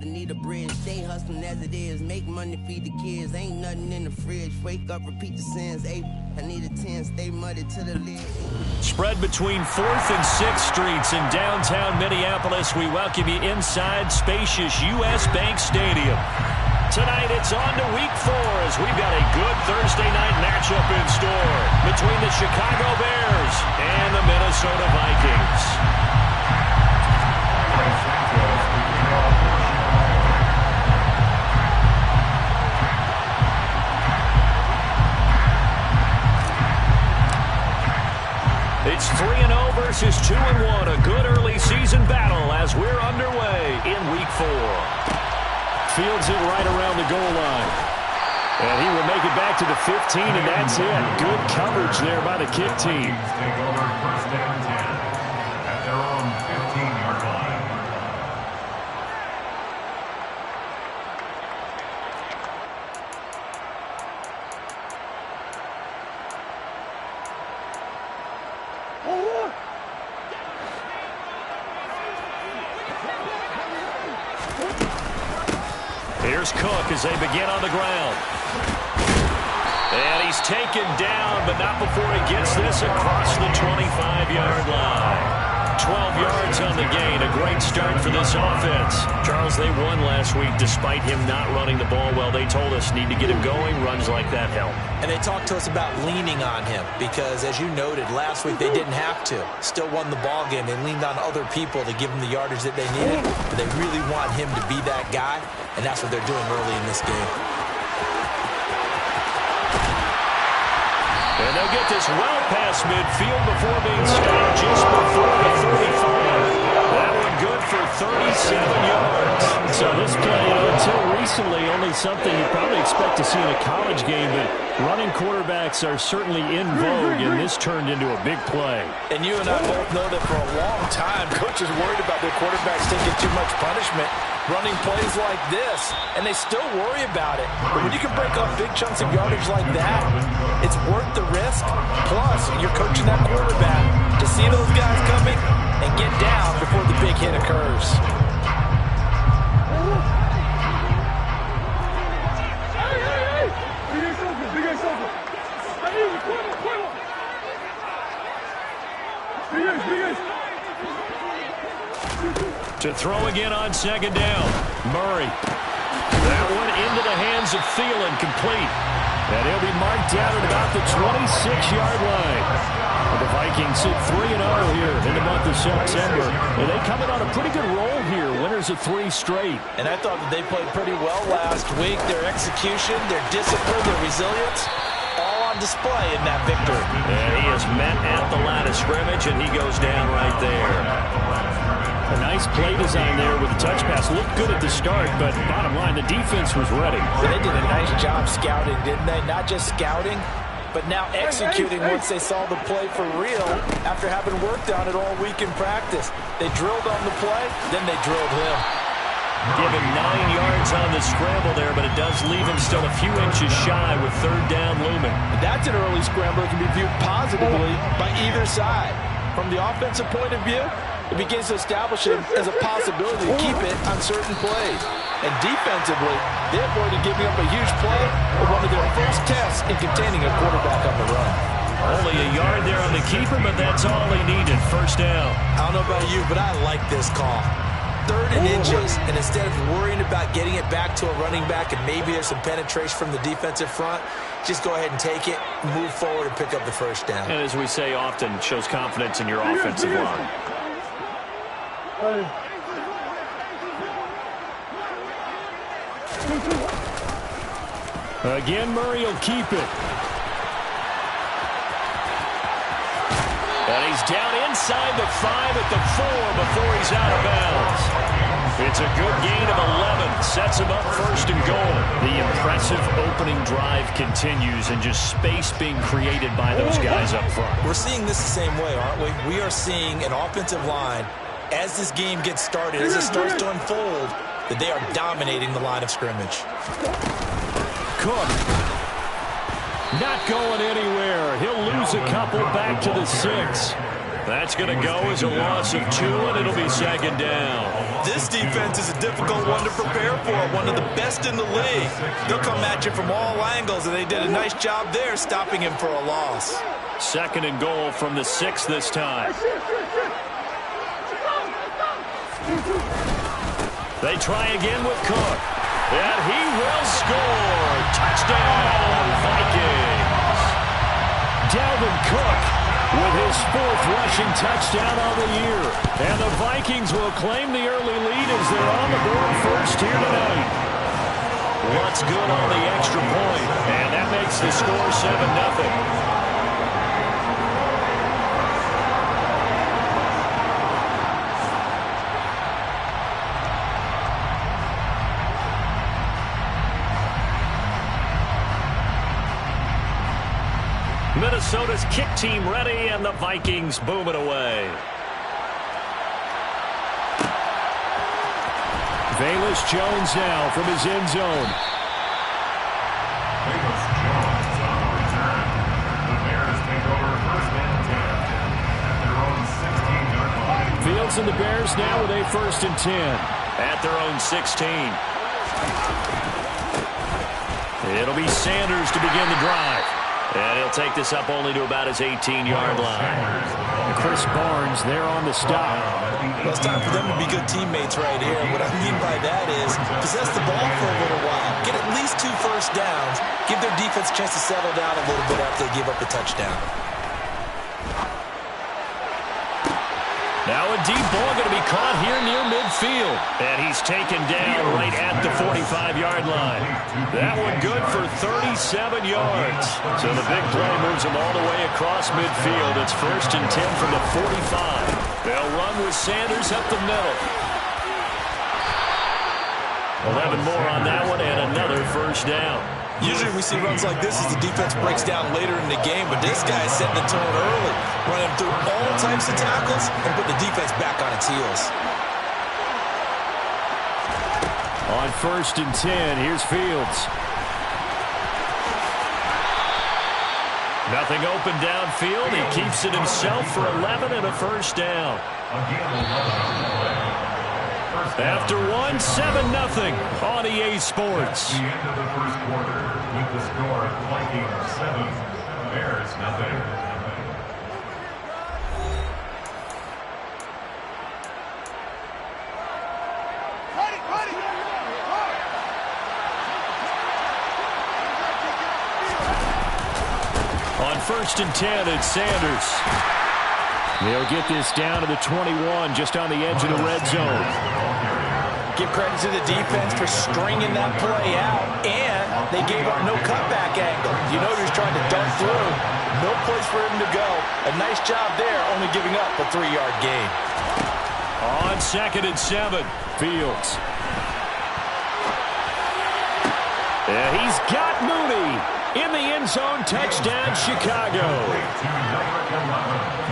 I need a bridge, stay hustling as it is. Make money, feed the kids. Ain't nothing in the fridge. Wake up, repeat the sins. I need a 10, stay muddy to the lid. Spread between 4th and 6th Streets in downtown Minneapolis. We welcome you inside spacious U.S. Bank Stadium. Tonight it's on to Week 4 as we've got a good Thursday night matchup in store between the Chicago Bears and the Minnesota Vikings. It's 3-0 versus 2-1, a good early season battle as we're underway in Week 4. Fields it right around the goal line. And he will make it back to the 15, and that's it. Good coverage there by the kick team. Take over first down 10 at their own 15-yard line. Here's Cook as they begin on the ground. And he's taken down, but not before he gets this across the 25-yard line. 12 yards on the gain. A great start for this offense. Charles, they won last week despite him not running the ball well. They told us need to get him going. Runs like that help. And they talked to us about leaning on him because, as you noted, last week they didn't have to. Still won the ball game. They leaned on other people to give them the yardage that they needed. But they really want him to be that guy, and that's what they're doing early in this game. And they'll get this well past midfield before being stopped just before the 35. That one good for 37 yards. So this play, until recently, only something you probably expect to see in a college game, but running quarterbacks are certainly in vogue, and this turned into a big play. And you and I both know that for a long time, coaches worried about their quarterbacks taking too much punishment running plays like this, and they still worry about it. But when you can break up big chunks of yardage like that, it's worth the risk. Plus, you're coaching that quarterback to see those guys coming and get down before the big hit occurs. To throw again on second down. Murray. That one into the hands of Thielen, complete. And he'll be marked down at about the 26-yard line. The Vikings sit 3-0 here in the month of September. And they come in on a pretty good roll here. Winners of 3 straight. And I thought that they played pretty well last week. Their execution, their discipline, their resilience, all on display in that victory. And he is met at the line of scrimmage, and he goes down right there. A nice play design there with the touch pass. Looked good at the start, but bottom line, the defense was ready. They did a nice job scouting, didn't they? Not just scouting, but now executing once they saw the play for real after having worked on it all week in practice. They drilled on the play, then they drilled him. Give him 9 yards on the scramble there, but it does leave him still a few inches shy with third down looming. That's an early scramble that can be viewed positively by either side. From the offensive point of view, it begins to establish it as a possibility to keep it on certain plays. And defensively, they avoided giving up a huge play with one of their first tests in containing a quarterback on the run. Only a yard there on the keeper, but that's all he needed. First down. I don't know about you, but I like this call. 3rd and inches, and instead of worrying about getting it back to a running back and maybe there's some penetration from the defensive front, just go ahead and take it, move forward, and pick up the first down. And as we say often, shows confidence in your offensive line. Again, Murray will keep it. And he's down inside the 5 at the 4 before he's out of bounds. It's a good gain of 11. Sets him up first and goal. The impressive opening drive continues and just space being created by those guys up front. We're seeing this the same way, aren't we? We are seeing an offensive line, as this game gets started, as it starts to unfold, that they are dominating the line of scrimmage. Cook. Not going anywhere. He'll lose a couple back to the 6. That's going to go as a loss of 2, and it'll be second down. This defense is a difficult one to prepare for, one of the best in the league. They'll come at you from all angles, and they did a nice job there stopping him for a loss. Second and goal from the 6 this time. They try again with Cook. And he will score. Touchdown, Vikings. Dalvin Cook with his 4th rushing touchdown on the year. And the Vikings will claim the early lead as they're on the board first here tonight. What's good on the extra point? And that makes the score 7-0. Minnesota's kick team ready, and the Vikings boom it away. Velus Jones now from his end zone. Velus Jones on the return. The Bears take over first and 10 at their own 16-yard line. Fields and the Bears now with a 1st and 10 at their own 16. It'll be Sanders to begin the drive. And he'll take this up only to about his 18-yard line. Chris Barnes there on the stop. Well, it's time for them to be good teammates right here. What I mean by that is possess the ball for a little while. Get at least 2 first downs. Give their defense a chance to settle down a little bit after they give up the touchdown. Now a deep ball going to be caught here near midfield. And he's taken down right at the 45-yard line. That one good for 37 yards. So the big play moves him all the way across midfield. It's 1st and 10 from the 45. They'll run with Sanders up the middle. 11 more on that one and another first down. Usually we see runs like this as the defense breaks down later in the game, but this guy is setting the tone early, running through all types of tackles and put the defense back on its heels. On 1st and 10, here's Fields. Nothing open downfield. He keeps it himself for 11 and a first down. After 1, 7-0 on EA Sports. At the end of the first quarter, with the score, Vikings 7, Bears nothing. On 1st and 10, it's Sanders. They'll get this down to the 21, just on the edge of the red zone. Give credit to the defense for stringing that play out, and they gave up no cutback angle. You know he was trying to dunk through. No place for him to go. A nice job there, only giving up a 3-yard gain. On 2nd and 7, Fields. And he's got Mooney in the end zone. Touchdown, Chicago.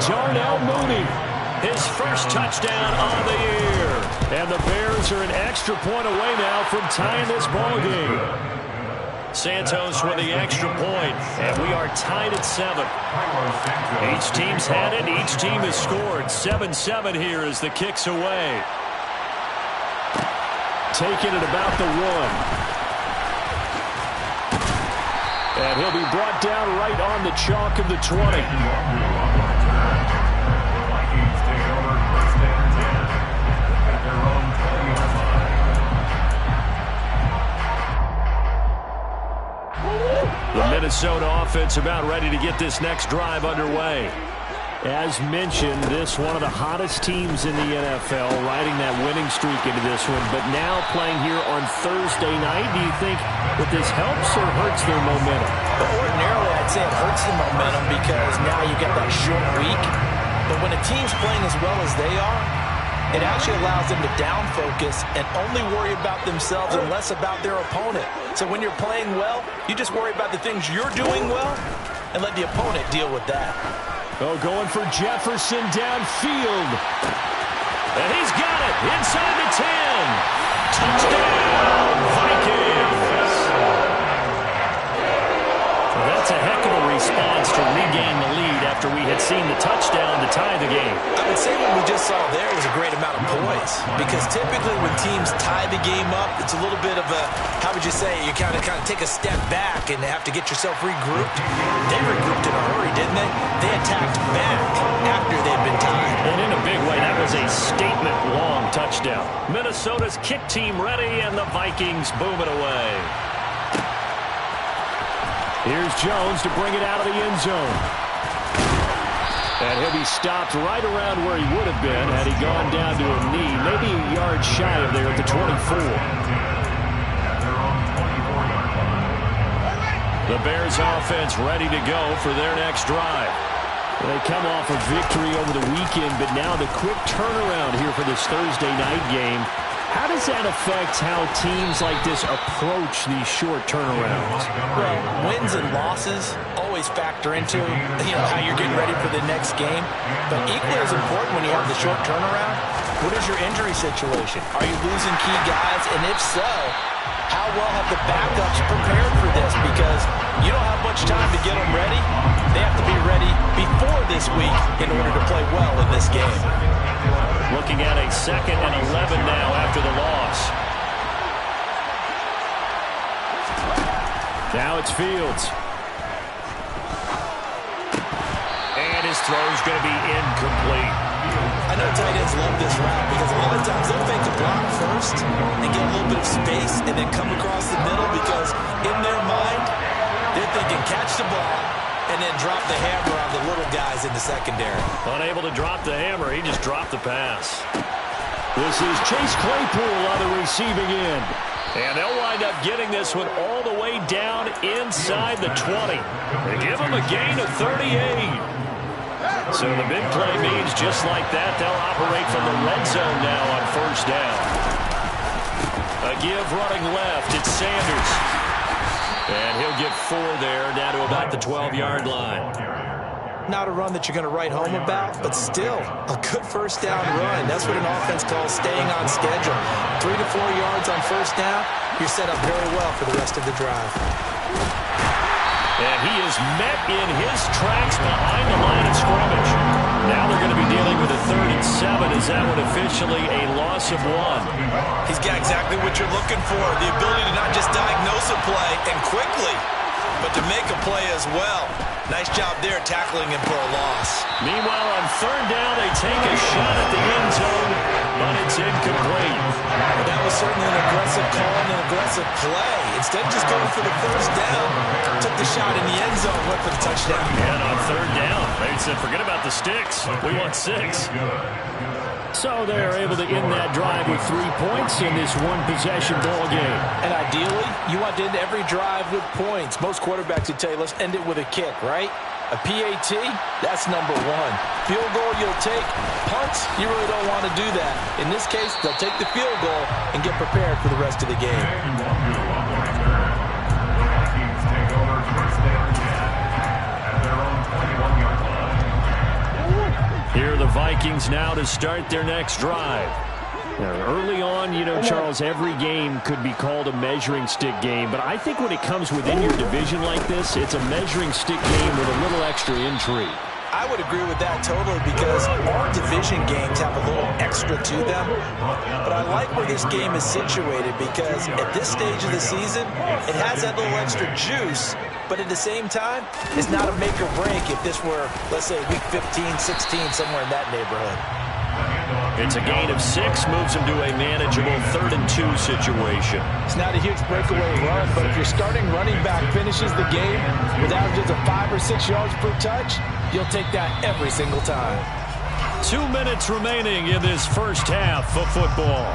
Darnell Mooney, his first touchdown on the year. And the Bears are an extra point away now from tying this ball game. Santos with the extra point, and we are tied at 7. Each team's had it. Each team has scored. 7-7 here as the kick's away. Taking it about the 1. And he'll be brought down right on the chalk of the 20. The Vikings take over first and 10 at their own 20-yard line. The Minnesota offense about ready to get this next drive underway. As mentioned, this one of the hottest teams in the NFL, riding that winning streak into this one, but now playing here on Thursday night. Do you think that this helps or hurts their momentum? But ordinarily, I'd say it hurts the momentum because now you get that short week. But when a team's playing as well as they are, it actually allows them to down focus and only worry about themselves and less about their opponent. So when you're playing well, you just worry about the things you're doing well and let the opponent deal with that. Oh, going for Jefferson downfield. And he's got it inside the 10. Touchdown, Vikings. So that's a heck of a response to regain the lead after we had seen the touchdown to tie the game. I would say what we just saw there was a great amount of poise, because typically when teams tie the game up, it's a little bit of a, how would you say, you kind of take a step back and have to get yourself regrouped. They regrouped in a hurry, didn't they? They attacked back after they'd been tied. And in a big way, that was a statement-long touchdown. Minnesota's kick team ready, and the Vikings boom it away. Here's Jones to bring it out of the end zone. And he'll be stopped right around where he would have been had he gone down to a knee, maybe a yard shy of there at the 24. The Bears offense ready to go for their next drive. They come off a victory over the weekend, but now the quick turnaround here for this Thursday night game. How does that affect how teams like this approach these short turnarounds? Well, wins and losses always factor into, how you're getting ready for the next game. But equally as important when you have the short turnaround, what is your injury situation? Are you losing key guys? And if so, how well have the backups prepared for this? Because you don't have much time to get them ready. They have to be ready before this week in order to play well in this game. Looking at a 2nd and 11 now after the loss. Now it's Fields. And his throw's going to be incomplete. I know tight ends love this route because a lot of times they'll fake a block first and get a little bit of space and then come across the middle, because in their mind, they're thinking catch the ball and then drop the hammer on the little guys in the secondary. Unable to drop the hammer, he just dropped the pass. This is Chase Claypool on the receiving end. And they'll wind up getting this one all the way down inside the 20. They give him a gain of 38. So the big play means just like that, they'll operate from the red zone now on 1st down. A give running left, it's Sanders. And he'll get 4 there, down to about the 12-yard line. Not a run that you're going to write home about, but still a good 1st down run. That's what an offense calls staying on schedule. 3 to 4 yards on 1st down, you're set up very well for the rest of the drive. And he is met in his tracks behind the line of scrimmage. Now they're going to be dealing with a 3rd and 7. Is that one officially a loss of 1? He's got exactly what you're looking for, the ability to not just diagnose a play and quickly, but to make a play as well. Nice job there tackling him for a loss. Meanwhile, on 3rd down, they take a shot at the end zone, but it's incomplete. Well, that was certainly an aggressive call and an aggressive play. Instead of just going for the 1st down, took the shot in the end zone, went for the touchdown. And on 3rd down, they said, forget about the sticks. We want 6. So they're able to end that drive with 3 points in this one-possession ball game. And ideally, you want to end every drive with points. Most quarterbacks would tell you, let's end it with a kick, right? A PAT, that's number 1. Field goal you'll take. Punts, you really don't want to do that. In this case, they'll take the field goal and get prepared for the rest of the game. Vikings take over 1st down at their own 21-yard line. Here are the Vikings now to start their next drive. Now, early on, Charles, every game could be called a measuring stick game, but I think when it comes within your division like this, it's a measuring stick game with a little extra intrigue. I would agree with that totally, because all division games have a little extra to them. But I like where this game is situated, because at this stage of the season, it has that little extra juice, but at the same time, it's not a make or break if this were, let's say, week 15, 16, somewhere in that neighborhood. It's a gain of 6, moves them to a manageable 3rd and 2 situation. It's not a huge breakaway run, but if your starting running back finishes the game with averages of 5 or 6 yards per touch, you'll take that every single time. 2 minutes remaining in this 1st half of football.